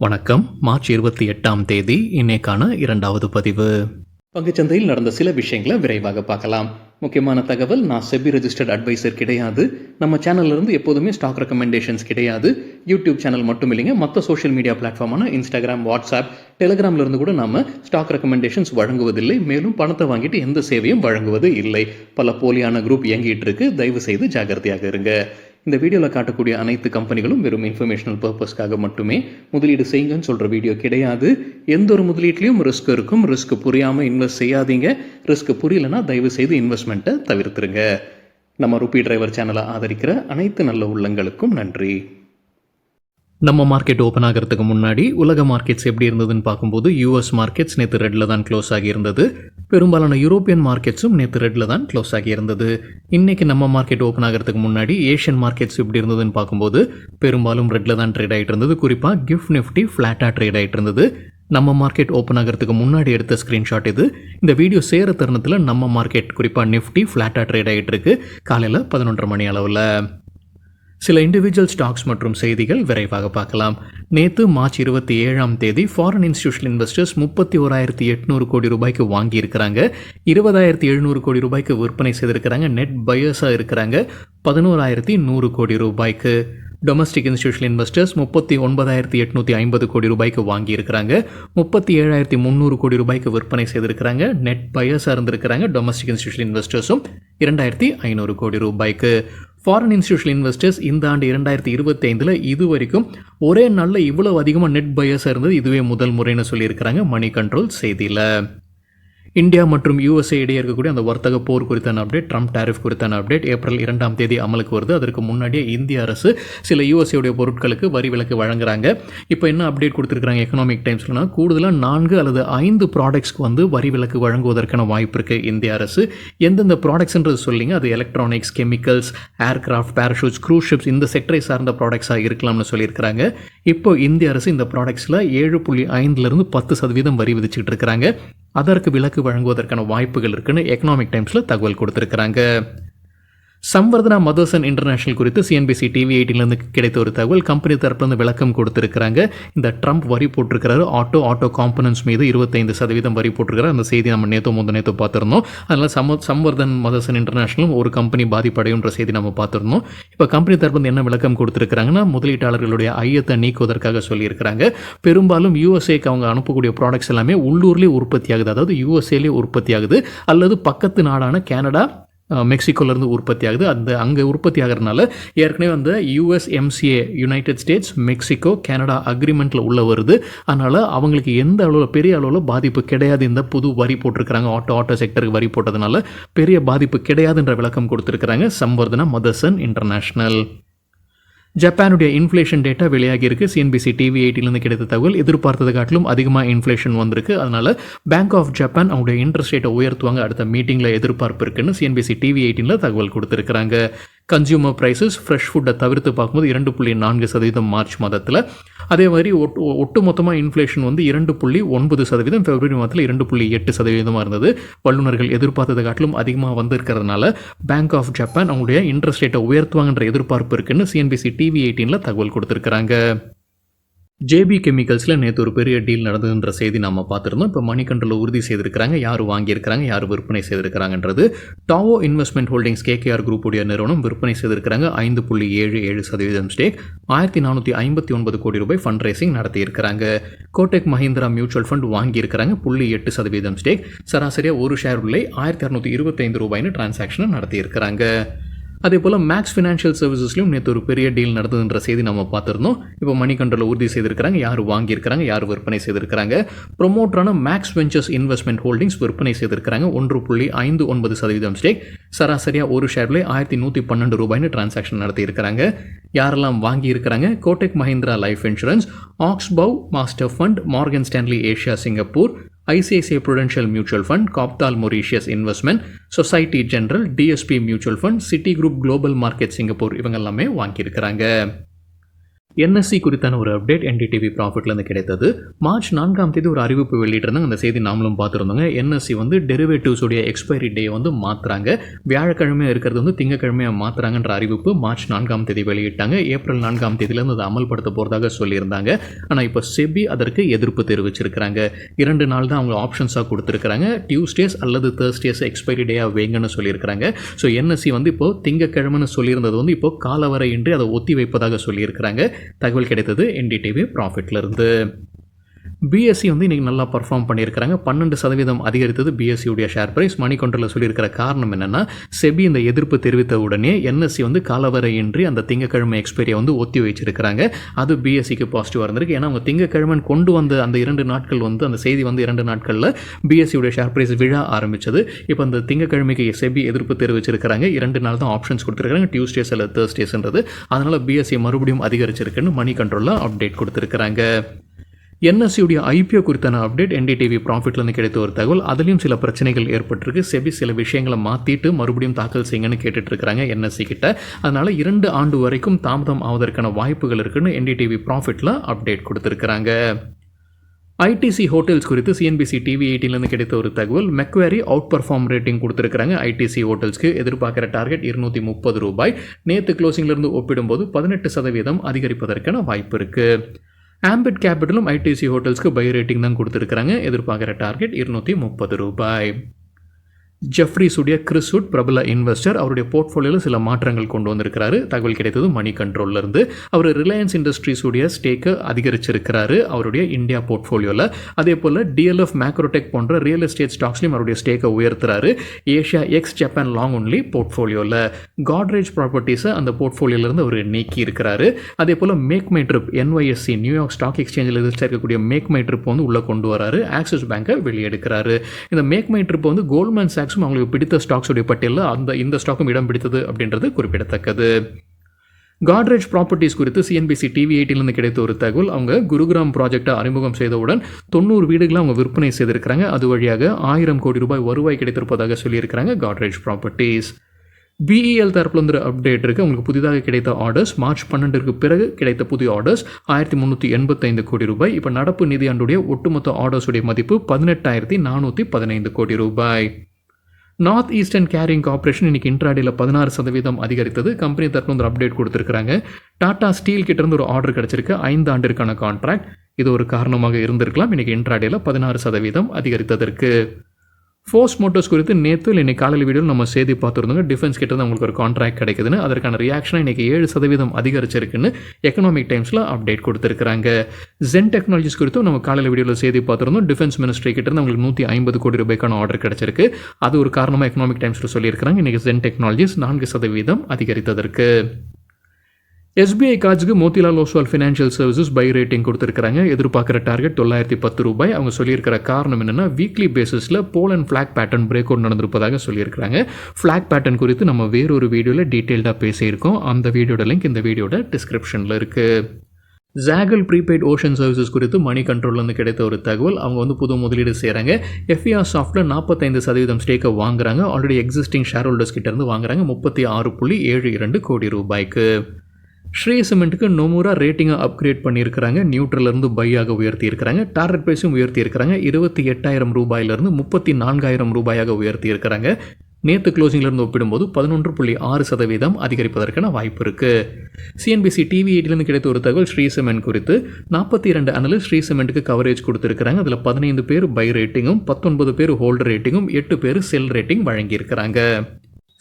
வணக்கம். மார்ச் 28ஆம் தேதி இன்னைக்கான 2வது பதிவு. பங்குச்சந்தையில் நடந்த சில விஷயங்களை விரைவாக பார்க்கலாம். முக்கியமான தகவல், நான் செபி ரெஜிஸ்டர்ட் அட்வைசர் கிடையாது. நம்ம சேனல்ல இருந்து எப்போதுமே ஸ்டாக் ரெக்கமெண்டேஷன்ஸ் கிடையாது. யூடியூப் சேனல் மட்டும் இல்லைங்க, மற்ற சோஷியல் மீடியா பிளாட்ஃபார்மான இன்ஸ்டாகிராம், வாட்ஸ்அப், டெலிகிராம்ல இருந்து கூட நம்ம ஸ்டாக் ரெக்கமெண்டேஷன்ஸ் வழங்குவதில்லை. மேலும் பணத்தை வாங்கிட்டு எந்த சேவையும் வழங்குவது இல்லை. பல போலியான குரூப் இயங்கிட்டு இருக்கு. தயவு செய்து ஜாகிரதையாக இருங்க. இந்த வீடியோவில் காட்டக்கூடிய அனைத்து கம்பெனிகளும் வெறும் இன்ஃபர்மேஷனல் பர்பஸ்க்காக மட்டுமே முதலீடு செய்யுங்கன்னு சொல்கிற வீடியோ கிடையாது. எந்த ஒரு முதலீட்லையும் ரிஸ்க் இருக்கும். ரிஸ்க் புரியாமல் இன்வெஸ்ட் செய்யாதீங்க. ரிஸ்க் புரியலன்னா தயவு செய்து இன்வெஸ்ட்மெண்ட்டை தவிர்த்துருங்க. நம்ம ருபி டிரைவர் சேனலை ஆதரிக்கிற அனைத்து நல்ல உள்ளங்களுக்கும் நன்றி. நம்ம மார்க்கெட் ஓப்பன் ஆகிறதுக்கு முன்னாடி உலக மார்க்கெட்ஸ் எப்படி இருந்ததுன்னு பார்க்கும்போது யூஎஸ் மார்க்கெட்ஸ் நேற்று ரெட்டில் தான் க்ளோஸ் ஆகியிருந்தது. பெரும்பாலான யூரோப்பியன் மார்க்கெட்ஸும் நேற்று ரெட்டில் தான் க்ளோஸ் ஆகியிருந்தது. இன்றைக்கி நம்ம மார்க்கெட் ஓப்பன் ஆகிறதுக்கு முன்னாடி ஏஷியன் மார்க்கெட்ஸ் எப்படி இருந்ததுன்னு பார்க்கும்போது பெரும்பாலும் ரெட்டில் தான் ட்ரேட் ஆகிட்டு இருந்தது. குறிப்பாக கிஃப்ட் நிஃப்டி ஃப்ளாட்டாக ட்ரேட் ஆகிட்டு இருந்தது. நம்ம மார்க்கெட் ஓப்பன் ஆகிறதுக்கு முன்னாடி எடுத்த ஸ்க்ரீன்ஷாட் இது. இந்த வீடியோ சேர தருணத்தில் நம்ம மார்க்கெட் குறிப்பாக நிஃப்டி ஃப்ளாட்டாக ட்ரேட் ஆகிட்டு இருக்கு. காலையில் 11:30 மணி அளவில். சில இண்டிவிஜுவல் ஸ்டாக்ஸ் மற்றும் செய்திகள் விரைவாக பார்க்கலாம். நேற்று மார்ச் 27ஆம் தேதி ஃபாரின் இன்ஸ்டிடியூஷனல் இன்வெஸ்டர்ஸ் 31,800 கோடி ரூபாய்க்கு வாங்கியிருக்கிறாங்க. 20,700 கோடி ரூபாய்க்கு விற்பனை செய்திருக்கிறாங்க. நெட் பையர்ஸாக இருக்கிறாங்க 11,100 கோடி ரூபாய்க்கு. டொமஸ்டிக் இன்ஸ்டிடியூஷனல் இன்வெஸ்டர்ஸ் 39,850 கோடி ரூபாய்க்கு வாங்கியிருக்கிறாங்க. 37,300 கோடி ரூபாய்க்கு விற்பனை செய்திருக்கிறாங்க. நெட் பையர்ஸாக இருந்திருக்கிறாங்க டொமஸ்டிக் இன்ஸ்டிடியூஷனல் இன்வெஸ்டர்ஸும் 2,500 கோடி ரூபாய்க்கு. ஃபாரின் இன்ஸ்டிடியூஷனல் இன்வெஸ்டர்ஸ் இந்த ஆண்டு 2025 இது வரைக்கும் ஒரே நாளில் இவ்வளவு அதிகமாக நெட் பையர்ஸாக இருந்தது இதுவே முதல் முறைன்னு சொல்லியிருக்கிறாங்க மணி கண்ட்ரோல் செய்தியில். இந்தியா மற்றும் யூஎஸ்ஏ இடையே இருக்கக்கூடிய அந்த வர்த்தக போர் குறித்தான அப்டேட், ட்ரம்ப் டேரிஃப் குறித்தான அப்டேட் ஏப்ரல் 2ஆம் தேதி அமலுக்கு வருது. அதற்கு முன்னாடியே இந்திய அரசு சில யூஎஸ்ஏடைய பொருட்களுக்கு வரி விலக்கு வழங்குறாங்க. இப்போ என்ன அப்டேட் கொடுத்துருக்காங்க எக்கனாமிக் டைம்ஸ்னா, கூடுதலாக 4 அல்லது 5 ப்ராடக்ட்ஸ்க்கு வரி விலக்கு வழங்குவதற்கான வாய்ப்பு இருக்குது இந்திய அரசு. எந்தெந்த ப்ராடக்ட்ஸ்ன்றது சொல்லிங்க, அது electronics, chemicals, aircraft, parachutes, cruise ships, இந்த செக்டரை சார்ந்த ப்ராடக்ட்ஸாக இருக்கலாம்னு சொல்லியிருக்கிறாங்க. இப்போ இந்திய அரசு இந்த ப்ராடக்ட்ஸில் 7.5% 10% வரி விதிச்சுட்டு இருக்கிறாங்க. அதற்கு விலக்கு வழங்குவதற்கான வாய்ப்புகள் இருக்குன்னு எக்கனாமிக் டைம்ஸில் தகவல் கொடுத்துருக்குறாங்க. சம்வர்தனா மதர்சன் இன்டர்நேஷனல் குறித்து சிஎன்பிசி டிவி 18 கிடைத்த ஒரு தகவல். கம்பெனி தரப்புலேருந்து விளக்கம் கொடுத்துருக்கிறாங்க. இந்த ட்ரம்ப் வரி போட்டிருக்கிறாரு ஆட்டோ காம்பனன்ட்ஸ் மீது 25% வரி போட்டிருக்கிறார். அந்த செய்தி நம்ம நேற்று பார்த்துருந்தோம். அதனால் சம்வர்தன் மதர்சன் இன்டர்நேஷனலும் ஒரு கம்பெனி பாதிப்படையுன்ற செய்தி நம்ம பார்த்துருந்தோம். இப்போ கம்பெனி தரப்புலேருந்து என்ன விளக்கம் கொடுத்துருக்காங்கன்னா, முதலீட்டாளர்களுடைய ஐயத்தை நீக்குவதற்காக சொல்லியிருக்கிறாங்க. பெரும்பாலும் யூஎஸ்ஏக்கு அவங்க அனுப்பக்கூடிய ப்ராடக்ட்ஸ் எல்லாமே உள்ளூர்லேயே உற்பத்தி ஆகுது, அதாவது யூஎஸ்ஏலேயே உற்பத்தி ஆகுது, அல்லது பக்கத்து நாடான கனடா, மெக்சிகோலேருந்து உற்பத்தி ஆகுது. அங்கே உற்பத்தி ஆகிறதுனால ஏற்கனவே அந்த யுஎஸ்எம்சிஏ, யுனைடெட் ஸ்டேட்ஸ், மெக்சிகோ, கனடா அக்ரிமெண்ட்டில் உள்ள வருது. அதனால் அவங்களுக்கு எந்த அளவில் பெரிய அளவில் பாதிப்பு கிடையாது. இந்த புது வரி போட்டிருக்கிறாங்க ஆட்டோ செக்டருக்கு வரி போட்டதுனால பெரிய பாதிப்பு கிடையாதுன்ற விளக்கம் கொடுத்துருக்குறாங்க Samvardhana Motherson international. ஜப்பானுடைய inflation data வெளியாகி இருக்கு. சிஎன்பிசி டிவி 18 கிடைத்த தகவல். எதிர்பார்த்ததை காட்டிலும் அதிகமாக இன்ஃப்ளேஷன் வந்திருக்கு. அதனால பேங்க் ஆஃப் ஜப்பான் அவங்களுடைய இன்ட்ரெஸ்ட் ரேட்டை உயர்த்துவாங்க அடுத்த மீட்டிங்கில் எதிர்பார்ப்பு இருக்குன்னு சிஎன்பிசி டிவி 18 தகவல் கொடுத்துருக்காங்க. கன்சியூமர் ப்ரைஸஸ் ஃப்ரெஷ் ஃபுட்டை தவிர்த்து பார்க்கும்போது 2.4% மார்ச் மாதத்தில். அதே மாதிரி ஒட்டுமொத்தமாக இன்ஃப்ளேஷன் 2.9%, பிப்ரவரி மாதத்தில் 2.8% இருந்தது. வல்லுநர்கள் எதிர்பார்த்ததை காட்டிலும் அதிகமாக வந்திருக்கிறதுனால பேங்க் ஆஃப் ஜப்பான் அவங்களுடைய இன்ட்ரெஸ்ட் ரேட்டை உயர்த்துவாங்கன்ற எதிர்பார்ப்பு இருக்குன்னு சிஎன்பிசி டிவி 18 தகவல் கொடுத்துருக்காங்க. ஜேபி கெமிக்கல்ஸில் நேற்று ஒரு பெரிய டீல் நடந்ததுன்ற செய்தி நம்ம பார்த்துருந்தோம். இப்போ மணி கண்ட்ரோல் உறுதி செய்திருக்கிறாங்க யார் வாங்கியிருக்கிறாங்க, யார் விற்பனை செய்திருக்கிறாங்கன்றது. டாவோ இன்வெஸ்ட்மெண்ட் ஹோல்டிங்ஸ் கேகேஆர் குரூப்புடைய நிறுவனம் விற்பனை செய்திருக்கிறாங்க 5.77% ஸ்டேக். 1,459 கோடி ரூபாய் ஃபண்ட் ரைசிங் நடத்தியிருக்கிறாங்க. கோடெக் மஹிந்திரா மியூச்சுவல் ஃபண்ட் வாங்கியிருக்கிறாங்க 0.8% ஸ்டேக். சராசரியாக ஒரு ஷேர் விலை 1,625 ரூபாய்னு டிரான்சாக்ஷனை நடத்தியிருக்கிறாங்க. அதே போல் மேக்ஸ் ஃபினான்ஷியல் சர்வீசஸ்லையும் நேற்று ஒரு பெரிய டீல் நடந்ததுன்ற செய்தி நம்ம பார்த்துருந்தோம். இப்போ மணி கண்ட்ரோல் உறுதி செய்திருக்கிறாங்க யார் வாங்கியிருக்கிறாங்க, யார் விற்பனை செய்திருக்கிறாங்க. ப்ரொமோட்டரான மேக்ஸ் வெஞ்சர்ஸ் இன்வெஸ்ட்மெண்ட் ஹோல்டிங்ஸ் விற்பனை செய்திருக்கிறாங்க 1.59% ஸ்டேக். சராசரியாக ஒரு ஷேர்ல 1,112 ரூபாய்னு டிரான்சாக்ஷன் நடத்தியிருக்கிறாங்க. யாரெல்லாம் வாங்கியிருக்கிறாங்க? Kotak Mahindra life insurance, Oxbow master fund, Morgan Stanley Asia Singapore, ICICI Prudential mutual fund, Copthall Mauritius investment, Societe Generale, DSP mutual fund, Citigroup global market Singapore, இவங்க எல்லாமே வாங்கியிருக்கிறாங்க. என்எஸ்சி குறித்தான ஒரு அப்டேட் என்டிடிவி ப்ராஃபிட்லேருந்து கிடைத்தது. மார்ச் 4ஆம் தேதி ஒரு அறிவிப்பு வெளியிட்டிருந்தாங்க. அந்த செய்தி நாமளும் பார்த்துருந்தோங்க. என்எஸ்சி வந்து டெரிவேட்டிவ்ஸுடைய எக்ஸ்பைரி டே வந்து மாற்றுறாங்க. வியாழக்கிழமையாக இருக்கிறது வந்து திங்கக்கிழமையாக மாற்றுறாங்கன்ற அறிவிப்பு மார்ச் 4ஆம் தேதி வெளியிட்டாங்க. ஏப்ரல் 4ஆம் தேதியிலேருந்து அதை அமல்படுத்த போகிறதாக சொல்லியிருந்தாங்க. ஆனால் இப்போ செபி அதற்கு எதிர்ப்பு தெரிவிச்சிருக்கிறாங்க. 2 நாள் தான் அவங்க ஆப்ஷன்ஸாக கொடுத்துருக்காங்க. டியூஸ்டேஸ் அல்லது தேர்ஸ்டேஸ் எக்ஸ்பைரி டேயாக வைங்கன்னு சொல்லியிருக்கிறாங்க. ஸோ என்எஸ்சி வந்து இப்போது திங்கக்கிழமைன்னு சொல்லியிருந்தது வந்து இப்போ காலவரையின்றி அதை ஒத்தி வைப்பதாக சொல்லியிருக்கிறாங்க. தகவல் கிடைத்தது என்டிடிவி ப்ராஃபிட்லேருந்து. பிஎஸ்சி வந்து இன்றைக்கி நல்லா பர்ஃபார்ம் பண்ணியிருக்கிறாங்க. 12% அதிகரித்தது பிஎஸ்சியுடைய ஷேர் ப்ரைஸ். மணி கண்ட்ரோலில் சொல்லியிருக்கிற காரணம் என்னென்னா, செபி இந்த எதிர்ப்பு தெரிவித்த உடனே என்எஸ்சி வந்து காலவரையின்றி அந்த திங்கக்கிழமை எக்ஸ்பைரியை வந்து ஒத்தி வச்சிருக்கிறாங்க. அது பிஎஸ்சிக்கு பாசிட்டிவாக இருந்திருக்கு. ஏன்னா அவங்க திங்கக்கிழமை கொண்டு வந்த அந்த 2 நாட்கள் வந்து அந்த செய்தி வந்து 2 நாட்களில் பிஎஸ்சியுடைய ஷேர் ப்ரைஸ் விழ ஆரம்பித்தது. இப்போ அந்த திங்கக்கிழமைக்கு செபி எதிர்ப்பு தெரிவிச்சிருக்கிறாங்க. 2 நாள் தான் ஆப்ஷன்ஸ் கொடுத்துருக்காங்க, டியூஸ்டேஸ் அல்லது தேர்ஸ்டேஸ்ன்றது. அதனால் பிஎஸ்சி மறுபடியும் அதிகரிச்சிருக்குன்னு மணி கண்ட்ரோலில் அப்டேட் கொடுத்துருக்குறாங்க. என்எஸ்சியுடைய ஐபிஓ குறித்தான அப்டேட் என்டிடிவி ப்ராஃபிட்லேருந்து கிடைத்த ஒரு தகவல். அதுலேயும் சில பிரச்சனைகள் ஏற்பட்டிருக்கு. செபி சில விஷயங்களை மாற்றிட்டு மறுபடியும் தாக்கல் செய்யுங்கன்னு கேட்டுட்டு இருக்காங்க என்எஸ்சி கிட்ட. அதனால் 2 ஆண்டு வரைக்கும் தாமதம் ஆவதற்கான வாய்ப்புகள் இருக்குன்னு என்டிடிவி ப்ராஃபிட்டில் அப்டேட் கொடுத்துருக்குறாங்க. ஐடிசி ஹோட்டல்ஸ் குறித்து சிஎன்பிசி டிவி 18லேருந்து கிடைத்த ஒரு தகவல். மெக்வேரி அவுட் பர்ஃபார்ம் ரேட்டிங் கொடுத்துருக்காங்க. ஐடிசி ஹோட்டல்ஸ்க்கு எதிர்பார்க்குற டார்கெட் $230. நேற்று க்ளோசிங்லேருந்து ஒப்பிடும்போது 18% அதிகரிப்பதற்கான வாய்ப்பு இருக்குது. ஆம்பிட் கேபிட்டலும் ஐடிசி ஹோட்டல்ஸ்க்கு பை ரேட்டிங் தான் கொடுத்துருக்காங்க. எதிர்பார்க்குற டார்கெட் $230. ஜெஃப்ரிஸுடைய கிறிஸ்வுட் பிரபல இன்வெஸ்டர் அவருடைய போர்ட்ஃபோலியோவில் சில மாற்றங்கள் கொண்டு வந்திருக்கிறாரு. தகவல் கிடைத்தது மணி கண்ட்ரோல்லேருந்து. அவர் ரிலையன்ஸ் இண்டஸ்ட்ரீஸுடைய ஸ்டேக்கை அதிகரிச்சிருக்கிறாரு அவருடைய இந்தியா போர்ட்ஃபோலியோவில். அதே போல் டிஎல்எஃப் மேக்ரோடெக் போன்ற ரியல் எஸ்டேட் ஸ்டாக்ஸ்லையும் அவருடைய ஸ்டேக்கை உயர்த்துறாரு. Asia ex Japan long only போர்ட்ஃபோலியோவில். காட்ரேஜ் ப்ராப்பர்ட்டிஸை அந்த போர்ட்ஃபோலியோலேருந்து அவர் நீக்கி இருக்கிறாரு. அதே போல் MakeMyTrip NYSE New York stock எக்ஸ்சேஞ்சில் ரிஜிஸ்டர் இருக்கக்கூடிய மேக் மை ட்ரிப் வந்து உள்ளே கொண்டு வராரு. ஆக்சிஸ் பேங்கை வெளியெடுக்கிறாரு. இந்த மேக் மை ட்ரிப் வந்து கோல்ட்மேன் சாக்ஸ் அவங்களுக்கு பிடித்த ஸ்டாக்ஸுடைய பட்டியலில் இந்த ஸ்டாக்கும் இடம் பிடித்தது அப்படின்றது குறிப்பிடத்தக்கது. காட்ரேஜ் ப்ராப்பர்ட்டிஸ் குறித்து சிஎன்பிசி டிவி 18லேருந்து கிடைத்த ஒரு தகவல். அவங்க குருகிராம் ப்ராஜெக்டை அறிமுகம் செய்தவுடன் 90 வீடுகளை அவங்க விற்பனை செய்திருக்கிறாங்க. அது வழியாக 1000 கோடி ரூபாய் வருவாய் கிடைத்திருப்பதாக சொல்லியிருக்கிறாங்க காட்ரேஜ் ப்ராப்பர்ட்டிஸ். பிஇஎல் தரப்புல அப்டேட் இருக்குது. உங்களுக்கு புதிதாக கிடைத்த ஆர்டர்ஸ் மார்ச் 12க்கு பிறகு கிடைத்த புதிய ஆர்டர்ஸ் 1385 கோடி ரூபாய். இப்போ நடப்பு நிதியாண்டுடைய ஒட்டுமொத்த ஆர்டர்ஸுடைய மதிப்பு 18,415 கோடி ரூபாய். நார்த் ஈஸ்டர்ன் கேரிங் கார்பரேஷன் இன்னைக்கு இன்ட்ராடேல 16% அதிகரித்தது. கம்பெனி தரப்புல ஒரு அப்டேட் கொடுத்துருக்காங்க. டாடா ஸ்டீல் கிட்ட இருந்து ஒரு ஆர்டர் கிடைச்சிருக்கு 5 ஆண்டிற்கான கான்ட்ராக்ட். இது ஒரு காரணமாக இருந்திருக்கலாம் இன்னைக்கு இன்ட்ராடேல 16% அதிகரித்ததற்கு. ஃபோர்ஸ் மோட்டர்ஸ் குறித்து நேற்று இன்னைக்கு காலையில் வீடியோ நம்ம செய்தி பார்த்துருந்தோங்க. டிஃபென்ஸ் கிட்ட தான் உங்களுக்கு ஒரு கான்ட்ராக்ட் கிடைக்குதுன்னு. அதற்கான ரியாக்ஷனாக இன்னைக்கு 7% அதிகரிச்சிருக்குன்னு எக்கனாமிக் டைம்ஸில் அப்டேட் கொடுத்துருக்காங்க. ஜென் டெக்னாலஜிஸ் குறித்தும் நம்ம காலையில் வீடியோவில் செய்தி பார்த்துருந்தோம். டிஃபென்ஸ் மினிஸ்ட்ரி கிட்ட இருந்து உங்களுக்கு 150 கோடி ரூபாய்க்கான ஆர்டர் கிடைச்சிருக்கு. அது ஒரு காரணமாக எக்கனாமிக் டைம்ஸில் சொல்லியிருக்கிறாங்க. இன்னைக்கு ஜென் டெக்னாலஜிஸ் 4% அதிகரித்ததற்கு. எஸ்பிஐ கார்ட்ஸுக்கு Motilal Oswal financial services buy rating கொடுத்துருக்காங்க. எதிர்பார்க்குற டார்கெட் $910. அவங்க சொல்லியிருக்கிற காரணம் என்னென்னா, வீக்லி பேசிஸில் pole and flag pattern break out நடந்திருப்பதாக சொல்லியிருக்கிறாங்க. ஃப்ளாக் பேட்டர்ன் குறித்து நம்ம வேறொரு வீடியோவில் டீட்டெயில்டாக பேசியிருக்கோம். அந்த வீடியோட லிங்க் இந்த வீடியோட டிஸ்கிரிப்ஷனில் இருக்குது. ஜாகல் ப்ரீபெய்ட் ஓஷன் சர்வீசஸ் குறித்து மணி கண்ட்ரோல்லேருந்து கிடைத்த ஒரு தகவல். அவங்க வந்து புது முதலீடு செய்கிறாங்க. எஃப்இஆர் சாஃப்ட்டில் 45% ஸ்டேக்கை வாங்குறாங்க. ஆல்ரெடி எக்ஸிஸ்டிங் ஷேர் ஹோல்டர்ஸ் கிட்ட இருந்து வாங்குறாங்க 36.72 கோடி ரூபாய்க்கு. ஸ்ரீ சிமெண்ட்டுக்கு நொமுரா ரேட்டிங்கை அப்கிரேட் பண்ணியிருக்கிறாங்க. நியூட்ரலேருந்து பையாக உயர்த்தி இருக்கிறாங்க. டார்கெட் ப்ரைஸும் உயர்த்தி இருக்கிறாங்க. 28,000 ரூபாயிலிருந்து 34,000 ரூபாயாக உயர்த்தி இருக்கிறாங்க. நேற்று க்ளோசிங்லேருந்து ஒப்பிடும்போது 11.6% அதிகரிப்பதற்கான வாய்ப்பு இருக்குது. சிஎன்பிசி டிவி 8லேருந்து கிடைத்த ஒரு தகவல் ஸ்ரீ சிமெண்ட் குறித்து. 42 அனலிஸ்ட் ஸ்ரீ சிமெண்ட்டுக்கு கவரேஜ் கொடுத்துருக்காங்க. அதில் 15 பேர் பை ரேட்டிங்கும் 19 பேர் ஹோல்டர் ரேட்டிங்கும் 8 பேர் செல் ரேட்டிங் வழங்கியிருக்கிறாங்க.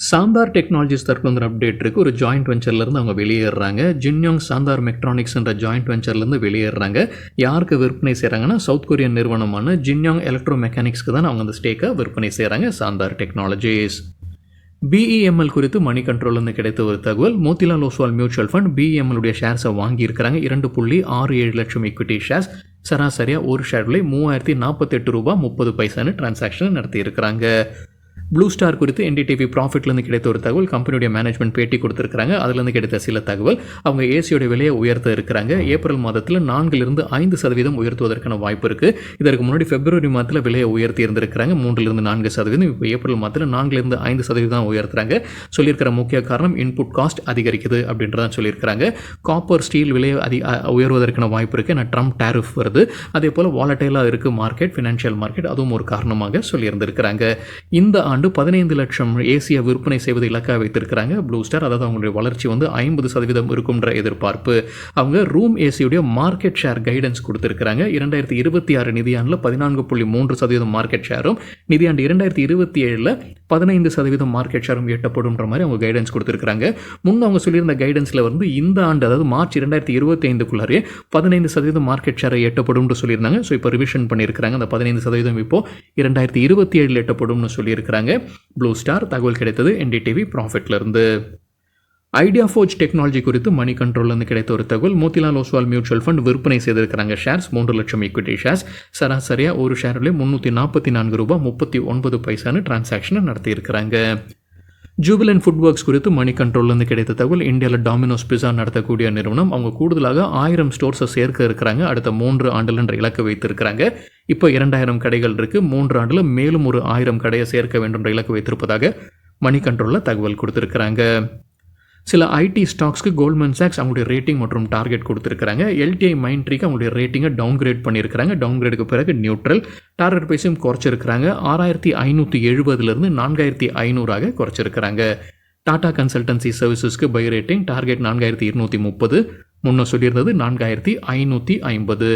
சாந்தார் டெக்னாலஜிஸ் தரப்புல அப்டேட் இருக்குது. ஒரு ஜாயிண்ட் வெஞ்சர்லேருந்து அவங்க வெளியேறாங்க. ஜின்யாங் சாந்தார் மெக்ட்ரானிக்ஸ் என்ற ஜாயிண்ட் வெஞ்சர்லேருந்து வெளியேறாங்க. யாருக்கு விற்பனை செய்கிறாங்கன்னா, சவுத் கொரியன் நிறுவனமான ஜின்யாங் எலக்ட்ரோ மெக்கானிக்ஸ்க்கு தான் அவங்க அந்த ஸ்டேக்கை விற்பனை செய்கிறாங்க. சாந்தார் டெக்னாலஜிஸ். பிஇஎம்எல் குறித்து மணி கண்ட்ரோல்லேருந்து கிடைத்த ஒரு தகவல். மோத்திலால் ஓஸ்வால் மியூச்சுவல் ஃபண்ட் பிஇஎம்எலுடைய ஷேர்ஸை வாங்கியிருக்கிறாங்க. 2.67 லட்சம் ஈக்விட்டி ஷேர்ஸ். சராசரியாக ஒரு ஷேர் விலை $3,048.30 டிரான்சாக்ஷன் நடத்தியிருக்கிறாங்க. ப்ளூ ஸ்டார் குறித்து என்டிடிவி ப்ராஃபிட்லேருந்து கிடைத்த ஒரு தகவல், கம்பெனியுடைய மேனேஜ்மெண்ட் பேட்டி கொடுத்துருக்காங்க. அதுலேருந்து கிடைத்த சில தகவல், அவங்க ஏசியோட விலையை உயர்த்த இருக்கிறாங்க. ஏப்ரல் மாதத்தில் 4% உயர்த்துவதற்கான வாய்ப்பு இருக்குது. இதற்கு முன்னாடி பிப்ரவரி மாதத்தில் விலையை உயர்த்தி இருந்திருக்கிறாங்க 3-4%. இப்போ ஏப்ரல் மாதத்தில் 4-5% உயர்த்துறாங்க. சொல்லியிருக்கிற முக்கிய காரணம் இன்புட் காஸ்ட் அதிகரிக்குது அப்படின்றதான் சொல்லியிருக்கிறாங்க. காப்பர் ஸ்டீல் விலை உயர்வதற்கான வாய்ப்பு இருக்குது. ஏன்னா ட்ரம்ப் டேரிஃப் வருது. அதே போல் வாலட்டைலாக இருக்குது மார்க்கெட், ஃபினான்ஷியல் மார்க்கெட், அதுவும் ஒரு காரணமாக சொல்லியிருந்திருக்கிறாங்க. இந்த ஆண்டு 15 லட்சம் ஏசியை விற்பனை செய்வது இலக்காக வைத்திருக்கிறாங்க ப்ளூ ஸ்டார். அதாவது அவங்களுடைய வளர்ச்சி 50% இருக்கும்ன்ற எதிர்பார்ப்பு. அவங்க ரூம் ஏசியுடைய மார்க்கெட் ஷேர் கைடன்ஸ் கொடுத்திருக்கிறாங்க. 2026 நிதியாண்டில் 14.3% மார்க்கெட் ஷேரும், நிதியாண்டு 2027 15% மார்க்கெட் ஷேரும் எட்டப்படும்ன்ற மாதிரி அவங்க கைடன்ஸ் கொடுத்திருக்கிறாங்க. முன்ன அவங்க சொல்லியிருந்த கைடன்ஸில் இந்த ஆண்டு, அதாவது மார்ச் 2025 15% மார்க்கெட் ஷேரை எட்டப்படும் சொல்லியிருந்தாங்க. ஸோ இப்போ ரிவிஷன் பண்ணியிருக்கிறாங்க. அந்த 15% இப்போ 2027 எட்டப்படும்னு சொல்லியிருக்கிறாங்க. ப்ளூ ஸ்டார் தகவல் கிடைத்தது என்டிடிவி ப்ராஃபிட்லேருந்து. ஐடியா ஃபோர்ஜ் டெக்னாலஜி குறித்து மணி கண்ட்ரோல்லேருந்து கிடைத்த ஒரு தகவல், மோதிலால் ஓஸ்வால் மியூச்சுவல் ஃபண்ட் விற்பனை செய்திருக்கிறாங்க ஷேர்ஸ், 3 லட்சம் ஈக்விட்டி ஷேர்ஸ். சராசரியாக ஒரு ஷேர்லேயே $344.30 டிரான்சாக்ஷனை நடத்தியிருக்கிறாங்க. ஜூபிலண்ட் ஃபுட் ஒர்க்ஸ் குறித்து மணி கண்ட்ரோல்லேருந்து கிடைத்த தகவல், இந்தியாவில் டாமினோஸ் பிஸா நடத்தக்கூடிய நிறுவனம். அவங்க கூடுதலாக 1000 ஸ்டோர்ஸை சேர்க்க இருக்கிறாங்க. அடுத்த 3 ஆண்டுகள் என்ற இலக்கு வைத்திருக்கிறாங்க. இப்போ 2000 கடைகள் இருக்குது. 3 ஆண்டில் மேலும் ஒரு 1000 கடையை சேர்க்க வேண்டும் என்ற இலக்கு வைத்திருப்பதாக மணி கண்ட்ரோலில் தகவல் கொடுத்துருக்குறாங்க. சில ஐடி ஸ்டாக்ஸ்க்கு கோல்ட்மேன் சாக்ஸ் அவங்களுடைய ரேட்டிங் மற்றும் டார்கெட் கொடுத்துருக்காங்க. எல்டிஐ மைண்ட்ரிக்கு அவங்களுடைய ரேட்டிங்கை டவுன்கிரேட் பண்ணியிருக்காங்க. டவுன்கிரேடுக்கு பிறகு நியூட்ரல். டார்கெட் ப்ரைஸும் குறைச்சிருக்கிறாங்க. 6570 4500 குறைச்சிருக்கிறாங்க. டாடா கன்சல்டன்சி சர்வீசஸ்க்கு பை ரேட்டிங் டார்கெட் 4230, முன்ன சொல்லியிருந்தது 4550.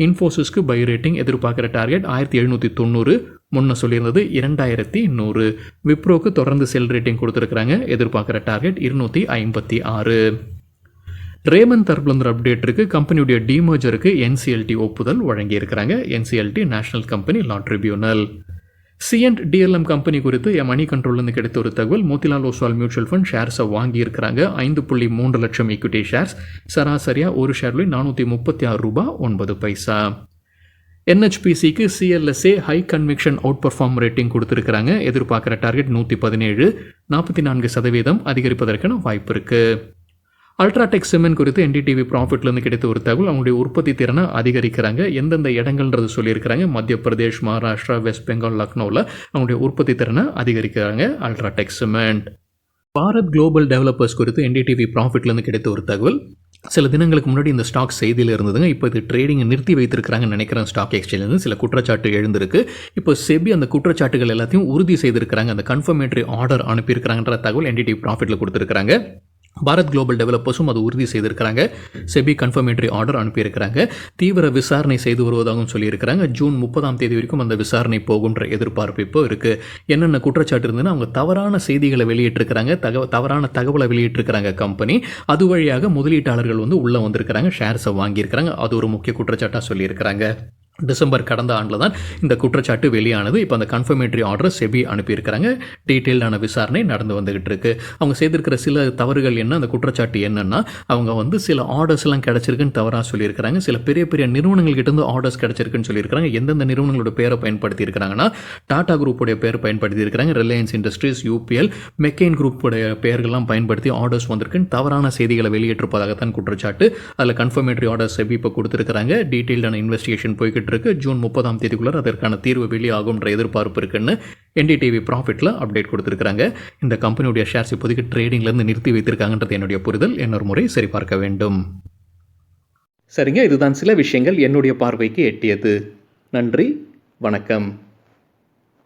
இன்ஃபோசிஸ்க்கு பை ரேட்டிங் எதிர்பார்க்குற டார்கெட் 1790, முன்ன சொல்லியிருந்தது 2100. விப்ரோக்கு தொடர்ந்து செல் ரேட்டிங் கொடுத்துருக்குறாங்க. எதிர்பார்க்குற டார்கெட் 256. ரேமன் தரப்புல அப்டேட் இருக்குது. கம்பெனியுடைய டிமர்ஜருக்கு என்சிஎல்டி ஒப்புதல் வழங்கியிருக்கிறாங்க. NCLT national company law tribunal. சிஎன்ட் டிஎல்எம் கம்பெனி குறித்து மணி கண்ட்ரோல்லேருந்து கிடைத்த ஒரு தகவல், மோதிலால் ஓஸ்வால் மியூச்சுவல் ஃபண்ட் ஷேர்ஸை வாங்கியிருக்கிறாங்க. 5.3 லட்சம் ஈக்விட்டி ஷேர்ஸ். சராசரியாக ஒரு ஷேர்லேயே $436.09. என்ஹெச்பிசிக்கு CLSA high conviction outperform rating கொடுத்துருக்குறாங்க. எதிர்பார்க்குற டார்கெட் 117, 44% அதிகரிப்பதற்கான வாய்ப்பு இருக்குது. அல்ட்ராடெக் சிமெண்ட் குறித்து என்டிடிவி ப்ராஃபிட்லேருந்து கிடைத்த ஒரு தகவல், அவங்களுடைய உற்பத்தி திறனை அதிகரிக்கிறாங்க. எந்தெந்த இடங்கள்ன்றது சொல்லியிருக்கிறாங்க. மத்திய பிரதேஷ், மகாராஷ்டிரா, வெஸ்ட் பெங்கால், லக்னோவில் அவங்களுடைய உற்பத்தி திறனை அதிகரிக்கிறாங்க UltraTech cement. Bharat global developers குறித்து என்டிடிவி ப்ராஃபிட்லேருந்து கிடைத்த ஒரு தகவல், சில தினங்களுக்கு முன்னாடி இந்த ஸ்டாக் செய்தியில் இருந்ததுங்க. இப்போ இது ட்ரேடிங்கை நிறுத்தி வைத்திருக்கிறாங்கன்னு நினைக்கிறேன். ஸ்டாக் எக்ஸ்சேஞ்சிலேருந்து சில குற்றச்சாட்டு எழுந்திருக்கு. இப்போ செபி அந்த குற்றச்சாட்டுகள் எல்லாத்தையும் உறுதி செய்திருக்கிறாங்க. அந்த கன்ஃபர்மேட்டரி ஆர்டர் அனுப்பியிருக்கிறாங்கன்ற தகவல் என்டிடிவி ப்ராஃபிட்டில் கொடுத்துருக்காங்க. பாரத் குளோபல் டெவலப்பர்ஸும் அது உறுதி செய்திருக்கிறாங்க. செபி கன்ஃபர்மேட்டரி ஆர்டர் அனுப்பியிருக்கிறாங்க. தீவிர விசாரணை செய்து வருவதாகவும் சொல்லியிருக்கிறாங்க. ஜூன் 30 வரைக்கும் அந்த விசாரணை போகுன்ற எதிர்பார்ப்பு இப்போ இருக்குது. என்னென்ன குற்றச்சாட்டு இருந்ததுன்னா, அவங்க தவறான செய்திகளை வெளியிட்டிருக்கிறாங்க, தவறான தகவலை வெளியிட்டிருக்கிறாங்க கம்பெனி. அது வழியாக முதலீட்டாளர்கள் உள்ளே வந்திருக்கிறாங்க, ஷேர்ஸை வாங்கியிருக்கிறாங்க. அது ஒரு முக்கிய குற்றச்சாட்டாக சொல்லியிருக்கிறாங்க. டிசம்பர் கடந்த ஆண்டில் தான் இந்த குற்றச்சாட்டு வெளியானது. இப்போ அந்த கன்ஃபர்மேட்டரி ஆர்டர் செபி அனுப்பியிருக்கிறாங்க. டீட்டெயில்டான விசாரணை நடந்து வந்துகிட்டு இருக்கு. அவங்க செய்திருக்கிற சில தவறுகள் என்ன, அந்த குற்றச்சாட்டு என்னன்னா, அவங்க சில ஆர்டர்ஸ் எல்லாம் கிடைச்சிருக்குன்னு தவறாக சொல்லியிருக்கிறாங்க. சில பெரிய பெரிய நிறுவனங்கள் கிட்ட இருந்து ஆர்டர்ஸ் கிடைச்சிருக்குன்னு சொல்லியிருக்கிறாங்க. எந்தெந்த நிறுவனங்களோட பேரை பயன்படுத்தி இருக்கிறாங்கன்னா, டாடா குரூப்புடைய பேர் பயன்படுத்தி இருக்கிறாங்க, ரிலையன்ஸ் இண்டஸ்ட்ரீஸ், யூபிஎல், மெக்கெயின் குரூப்புடைய பெயர்கள்லாம் பயன்படுத்தி ஆர்டர்ஸ் வந்திருக்குன்னு தவறான செய்திகளை வெளியிட்டிருப்பதாகத்தான் குற்றச்சாட்டு. அதில் கன்ஃபர்மேட்டரி ஆர்டர் செபி இப்போ கொடுத்துருக்காங்க. டீட்டெயில்டான இன்வெஸ்டிகேஷன் போய்கிட்டு இருக்கு. ஜூன் 30 அதற்கான தீர்வு வெளியாகும்ன்ற எதிர்பார்ப்பு இருக்குன்னு என்டிடிவி ப்ராஃபிட்ல அப்டேட் கொடுத்துருக்காங்க. இந்த கம்பெனியுடைய ஷேர்ஸ் இப்போதைக்கு ட்ரேடிங்லேருந்து நிறுத்தி வைத்திருக்காங்கன்றது என்னுடைய புரிதல். இன்னொரு முறை சரிபார்க்க வேண்டும். சரிங்க, இதுதான் சில விஷயங்கள் என்னுடைய பார்வைக்கு எட்டியது. நன்றி, வணக்கம்.